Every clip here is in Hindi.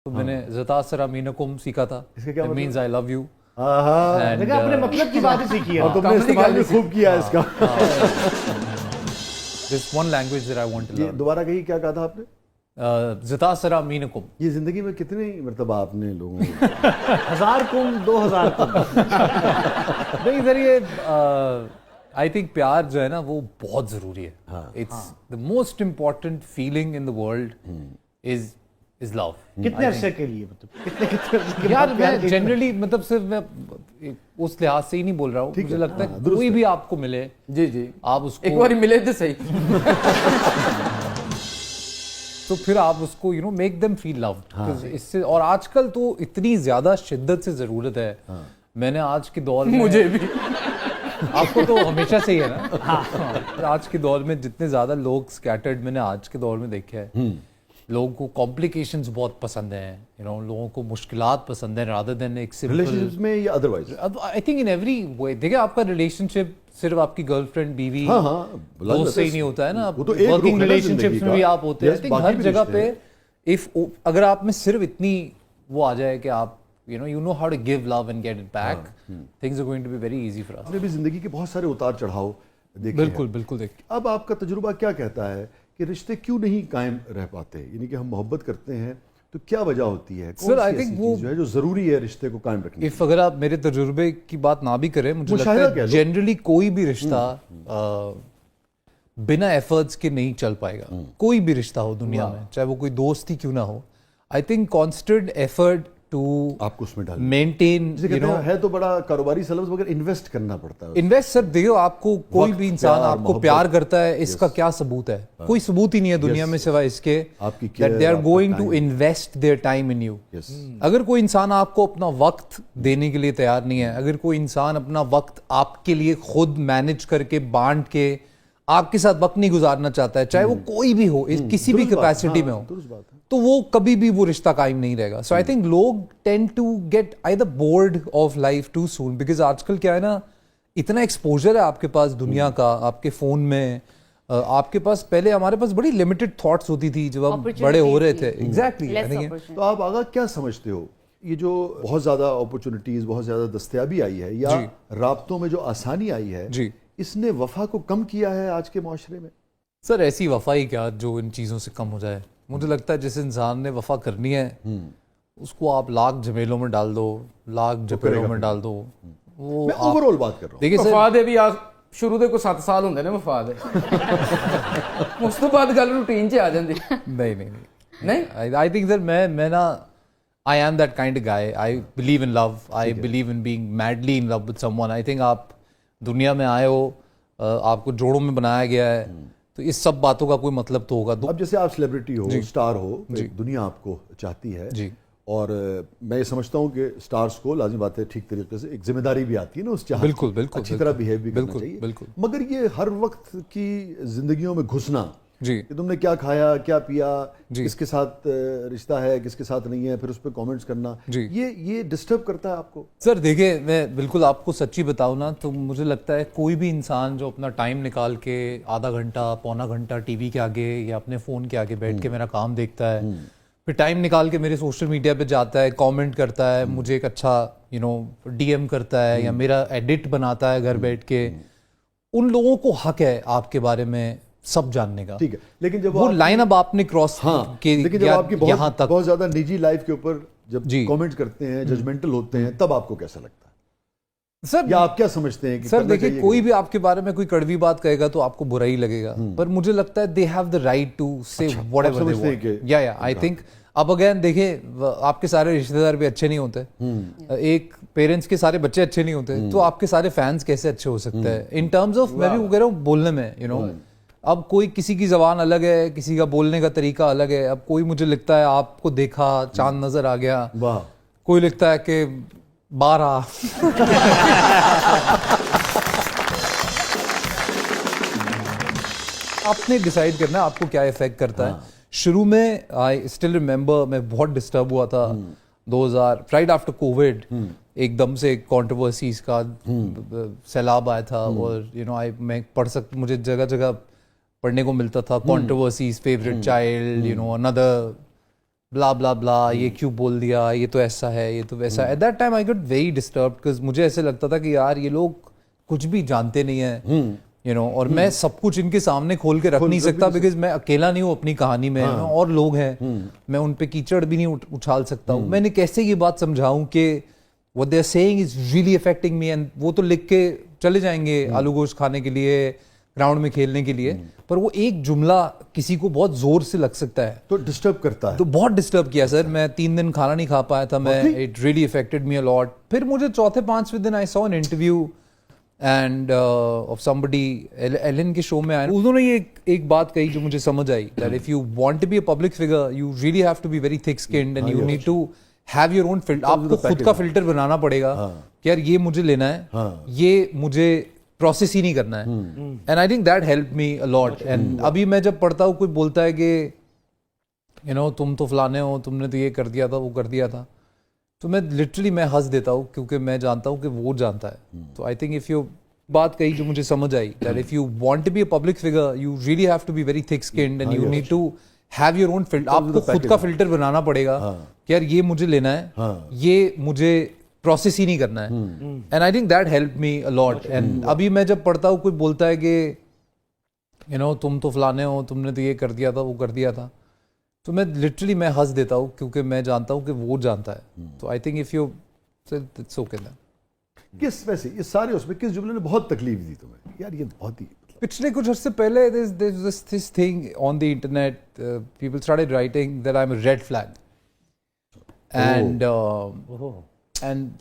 तो मैंने ज़ता सरा मीनकुम सीखा था। इसका क्या मतलब? Means I love you. देखा आपने मतलब की बात ही सीखी है और तुमने इस्तेमाल भी खूब किया है इसका। This one language that I want to ये लर्न। दोबारा कही, क्या कहा था आपने? ज़ता सरा मीनकुम। ये जिंदगी में कितनी मरतबा आपने लोगों को 1000 कुम 2000 कुम। नहीं सर, ये आई थिंक प्यार जो है ना वो बहुत ज़रूरी है। It's the most important feeling in the world is love. कितने अरसे के लिए, मतलब कितने कितने यार मैं जनरली मतलब सिर्फ मैं उस लिहाज से ही नहीं बोल रहा हूँ, मुझे लगता है कोई भी आपको मिले जी जी, आप उसको एक बार मिले तो सही। तो फिर आप उसको मेक देम फील लव्ड। इससे और आजकल तो इतनी ज्यादा शिद्दत से जरूरत है। मैंने आज के दौर में, मुझे भी, आपको तो हमेशा से ही है ना। आज के दौर में जितने ज्यादा लोग स्कैटर्ड मैंने आज के दौर में देखे हैं, लोगों को कॉम्प्लिकेशंस बहुत पसंद हैं, लोगों को मुश्किलात पसंद है रादर देन एक सिंपल रिलेशनशिप्स में या otherwise. I think in every way. देखिए आपका रिलेशनशिप सिर्फ आपकी गर्लफ्रेंड बीवी दोस्त से ही नहीं होता है ना, वर्किंग रिलेशनशिप्स में भी आप होते हैं। आई थिंक हर जगह पे अगर आप में सिर्फ इतनी वो आ जाए कि आप you know how to give love and get it back, things are going to be very easy for us. आपने भी जिंदगी के बहुत सारे उतार चढ़ाव देखे बिल्कुल हैं। बिल्कुल देखिए। अब आपका तजुर्बा क्या कहता है कि रिश्ते क्यों नहीं कायम रह पाते? यानी कि हम मोहब्बत करते हैं तो क्या वजह होती है? कौन Sir, सी I ऐसी think चीज जो है जो जरूरी है रिश्ते को कायम रखने इफ अगर आप मेरे तजुर्बे की बात ना भी करें, मुझे लगता मुशाहिदा कह है लो। जनरली कोई भी रिश्ता बिना एफर्ट्स के नहीं चल पाएगा। कोई भी रिश्ता हो दुनिया में, चाहे वो कोई दोस्त ही क्यों ना हो, I think constant effort to आपको उसमें डाल मेंटेन है तो बड़ा कारोबारी सलब्स, मगर इन्वेस्ट करना पड़ता है। इन्वेस्ट। सर देखो, आपको कोई वक्त, भी इंसान प्यार, आपको मोहब्बत। प्यार करता है, इसका क्या सबूत है? कोई सबूत ही नहीं है दुनिया में सिवाय इसके आपकी that they are care, going आपका to time। invest their time in you। Yes। अगर कोई इंसान आपको अपना वक्त देने के लिए तैयार नहीं है, अगर कोई इंसान अपना वक्त आपके लिए खुद मैनेज करके बांट के आपके साथ वक्त नहीं गुजारना चाहता है, चाहे वो कोई भी हो, किसी भी दुरुस्त बात, कैपेसिटी में दुरुस्त हो, बात है। तो वो कभी भी वो रिश्ता कायम नहीं रहेगा। सो आई थिंक लोग tend to get either bored of life too soon, because आजकल क्या है ना, इतना एक्सपोजर है आपके पास दुनिया का, आपके फोन में आपके पास। पहले हमारे पास बड़ी लिमिटेड थॉट्स होती थी जब हम बड़े हो रहे थे। एग्जैक्टली। तो आप आगा क्या समझते हो, ये जो बहुत ज्यादा अपॉर्चुनिटीज, बहुत ज्यादा दस्तयाबी आई है या राब्तों में जो आसानी आई है, जी, इसने वफा को कम किया है आज के माशरे में? सर ऐसी वफा ही क्या जो इन चीज़ों से कम हो जाए। मुझे लगता है जिस इंसान ने वफा करनी है उसको आप लाख झमेलों में डाल दो, लाख झपेलों में डाल दो, वो मैं ओवरऑल बात कर रहा हूँ। देखिए सर, वफा दे भी आ शुरू ਦੇ ਕੋਈ 7 ਸਾਲ ਹੁੰਦੇ ਨੇ ਵਫਾ ਦੇ, ਉਸ ਤੋਂ ਬਾਅਦ ਗੱਲ ਰੂਟੀਨ 'ਚ ਆ ਜਾਂਦੀ। नहीं आई थिंक सर मैं ना I am that kind of guy. I believe in love, I believe in being madly in love with someone. I think आप दुनिया में आए हो, आपको जोड़ों में बनाया गया है, तो इस सब बातों का कोई मतलब तो होगा। अब जैसे आप सेलिब्रिटी हो, स्टार हो, दुनिया आपको चाहती है जी, और मैं ये समझता हूँ कि स्टार्स को लाजिम बात है, ठीक तरीके से एक जिम्मेदारी भी आती है ना उस चाहत बिल्कुल की, बिल्कुल अच्छी तरह बिहेव भी करना चाहिए। बिल्कुल। मगर ये हर वक्त की जिंदगियों में घुसना जी, कि तुमने क्या खाया, क्या पिया, किसके साथ रिश्ता है, किसके साथ नहीं है, फिर उस पर कमेंट्स करना, ये डिस्टर्ब करता है आपको? सर देखिए, मैं बिल्कुल आपको सच्ची बताऊं ना, तो मुझे लगता है कोई भी इंसान जो अपना टाइम निकाल के आधा घंटा पौना घंटा टीवी के आगे या अपने फ़ोन के आगे बैठ के मेरा काम देखता है, फिर टाइम निकाल के मेरे सोशल मीडिया पे जाता है, कमेंट करता है, मुझे एक अच्छा डीएम करता है या मेरा एडिट बनाता है घर बैठ के, उन लोगों को हक है आपके बारे में सब जानने का। ठीक है, लेकिन जब वो लाइन अब आपने क्रॉस के लेकिन जब आपकी यहाँ तक बहुत ज्यादा निजी लाइफ के ऊपर जब कमेंट्स करते हैं, जजमेंटल होते हैं, तब आपको कैसा लगता है सर? या आप क्या समझते हैं कि सर देखिए, कोई भी आपके बारे में कोई कड़वी बात कहेगा तो आपको बुरा ही लगेगा, पर मुझे लगता है they have the right to say whatever they want. या आई थिंक अब अगेन देखिए, आपके सारे रिश्तेदार भी अच्छे नहीं होते, एक पेरेंट्स के सारे बच्चे अच्छे नहीं होते, तो आपके सारे फैंस कैसे अच्छे हो सकते हैं इन टर्म्स ऑफ, मैं भी कह रहा हूँ बोलने में, अब कोई किसी की जबान अलग है, किसी का बोलने का तरीका अलग है। अब कोई मुझे लिखता है आपको देखा चांद नजर आ गया, वाह, कोई लिखता है कि 12 आपने डिसाइड करना है आपको क्या इफेक्ट करता है। शुरू में आई स्टिल रिमेम्बर मैं बहुत डिस्टर्ब हुआ था 2000 राइट आफ्टर कोविड, एकदम से कंट्रोवर्सीज का सैलाब आया था, और मैं पढ़ सकता, मुझे जगह जगह पढ़ने को मिलता था कंट्रोवर्सीज, फेवरेट चाइल्ड, अनदर ब्ला ब्ला ब्ला, ये क्यों बोल दिया, ये तो ऐसा है, ये तो वैसा। At that time I got very disturbed because मुझे ऐसे लगता था कि यार ये लोग कुछ भी जानते नहीं है, यू नो, और मैं सब कुछ इनके सामने खोल के रख नहीं सकता बिकॉज मैं अकेला नहीं हूँ अपनी कहानी में, और लोग हैं, मैं उन पे कीचड़ भी नहीं उछाल सकता हूँ। मैंने कैसे ये बात समझाऊं कि what they are saying is really affecting me, and वो तो लिख के चले जाएंगे आलू गोश्त खाने के लिए, ग्राउंड में खेलने के लिए, पर वो एक जुमला किसी को बहुत जोर से लग सकता है, तो डिस्टर्ब करता है। तो बहुत डिस्टर्ब किया सर। मैं 3 दिन खाना नहीं खा पाया था मैं, it really affected me a lot. फिर मुझे चौथे 5वें दिन I saw an interview and of somebody, Ellen के शो में आया, उन्होंने ये एक बात कही जो मुझे समझ आई, that if you want to be a public figure you really have to be very thick skinned and you need to have your own filter. आपको खुद का फिल्टर बनाना पड़ेगा कि यार ये मुझे लेना है, ये मुझे प्रोसेस ही नहीं करना है, and I think that help me a lot. And अभी मैं जब पढ़ता हूँ कोई बोलता है कि यू नो तुम तो फलाने हो, तुमने तो ये कर दिया था, वो कर दिया था, तो मैं लिटरली मैं हंस देता हूँ क्योंकि मैं जानता हूँ कि वो जानता है। तो आई थिंक इफ यू बात कही जो मुझे समझ आई, that if you want to be a public figure you really have to be very thick skinned and you need to have your own filter. आपको खुद का फिल्टर बनाना पड़ेगा कि यार ये मुझे लेना है, ये मुझे प्रोसेस ही नहीं करना है, and I think that help me a lot. And अभी मैं जब पढ़ता हूँ कोई बोलता है कि यू नो तुम तो फलाने हो, तुमने तो ये कर दिया था, वो कर दिया था, तो मैं लिटरली मैं हंस देता हूँ क्योंकि मैं जानता हूँ कि वो जानता है। तो I think if you it's okay then. किस वैसे ये सारे उसमें किस जुमले ने बहुत तकलीफ दी तुम्हें यार? ये बहुत ही पिछले कुछ अर्से पहले this thing on the internet, people started writing that I'm a red flag, and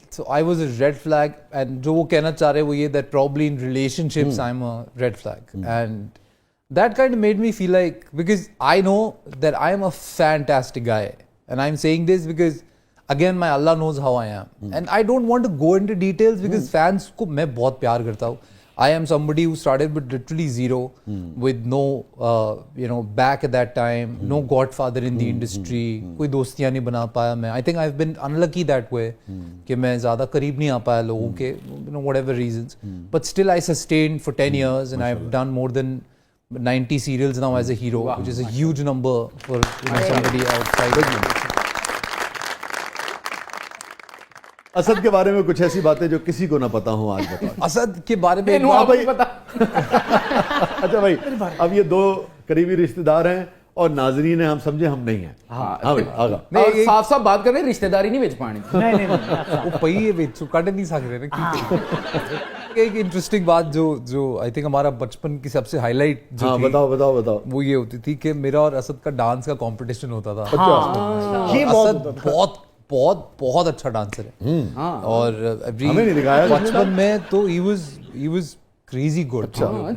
so I was a red flag, and जो वो कहना चाह रहे वो ये that probably in relationships I'm a red flag, and that kind of made me feel like, because I know that I am a fantastic guy, and I'm saying this because again my Allah knows how I am, and I don't want to go into details because fans को मैं बहुत प्यार करता हूँ। I am somebody who started with literally zero, with no, you know, back at that time, no godfather in the industry, कोई दोस्तियाँ नहीं बना पाया मैं। I think I've been unlucky that way, कि मैं ज़्यादा करीब नहीं आ पाया लोगों के, you know, whatever reasons. But still I sustained for 10 years, and I've done more than 90 serials now as a hero, which is a huge number for somebody outside. Asad के बारे में कुछ ऐसी बातें जो किसी को ना पता हो, आज बताओ। असद के बारे में भाई पता। अच्छा भाई, अब ये 2 करीबी रिश्तेदार हैं और नाजरीन है, हम समझे हम नहीं हैं। हाँ भाई आगा नहीं, साफ साफ बात कर रहे हैं, रिश्तेदारी नहीं बेच पानी। नहीं वो पही है बेच काटे नहीं सक रहे ना। एक इंटरेस्टिंग बात जो आई थिंक हमारा बचपन की सबसे हाईलाइट जो थी, बताओ वो ये होती थी कि मेरा और असद का डांस का कंपटीशन होता था। ये असद बहुत अच्छा डांसर है, और हमें नहीं दिखाया बचपन में, तो he was crazy good।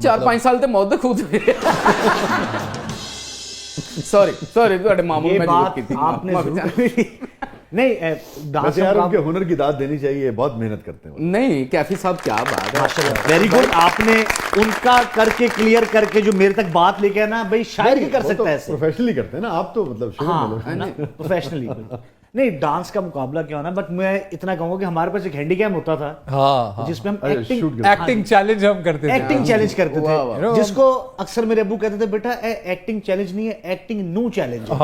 4-5 साल ते मौत खुद सॉरी ਤੁਹਾਡੇ मामू में आपने नहीं डांस यार उनके हुनर की दाद देनी चाहिए, बहुत मेहनत करते हैं। नहीं कैफी साहब क्या बात है, वेरी गुड। आपने उनका करके क्लियर करके जो मेरे तक बात लेके आना, भाई शायद ही कर सकता है, प्रोफेशनली करते हैं ना आप, तो मतलब प्रोफेशनली नहीं डांस का मुकाबला क्या होना। बट मैं इतना कहूंगा कि हमारे पास एक हैंडीकैम होता था, जिसमें हम एक्टिंग चैलेंज हम करते थे, एक्टिंग चैलेंज करते थे, जिसको अक्सर मेरे अब्बू कहते थे, बेटा एक्टिंग चैलेंज नहीं है, एक्टिंग न्यू चैलेंज है।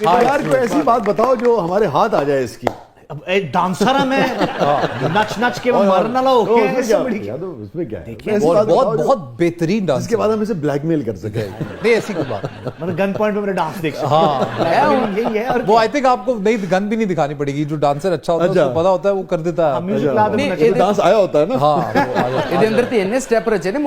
यार कोई ऐसी बात बताओ जो हमारे हाथ आ जाए इसकी। अब डांसर है मैं, नच के मैं मरने वाला हो गया, उसमें क्या है? बहुत बेहतरीन डांस के बाद हम इसे ब्लैकमेल कर सके। नहीं ऐसी कोई बात, मतलब गन पॉइंट पे मेरे डांस देख सकते। हाँ यही है, और वो आई थिंक आपको नहीं गन भी नहीं दिखानी पड़ेगी, जो डांसर अच्छा होता है उसको पता होता है वो कर देता है। डांस आया होता है ना। हाँ ਇਹਦੇ ਅੰਦਰ ਤੇ ਇੰਨੇ ਸਟੈਪ ਰਚੇ ਨੇ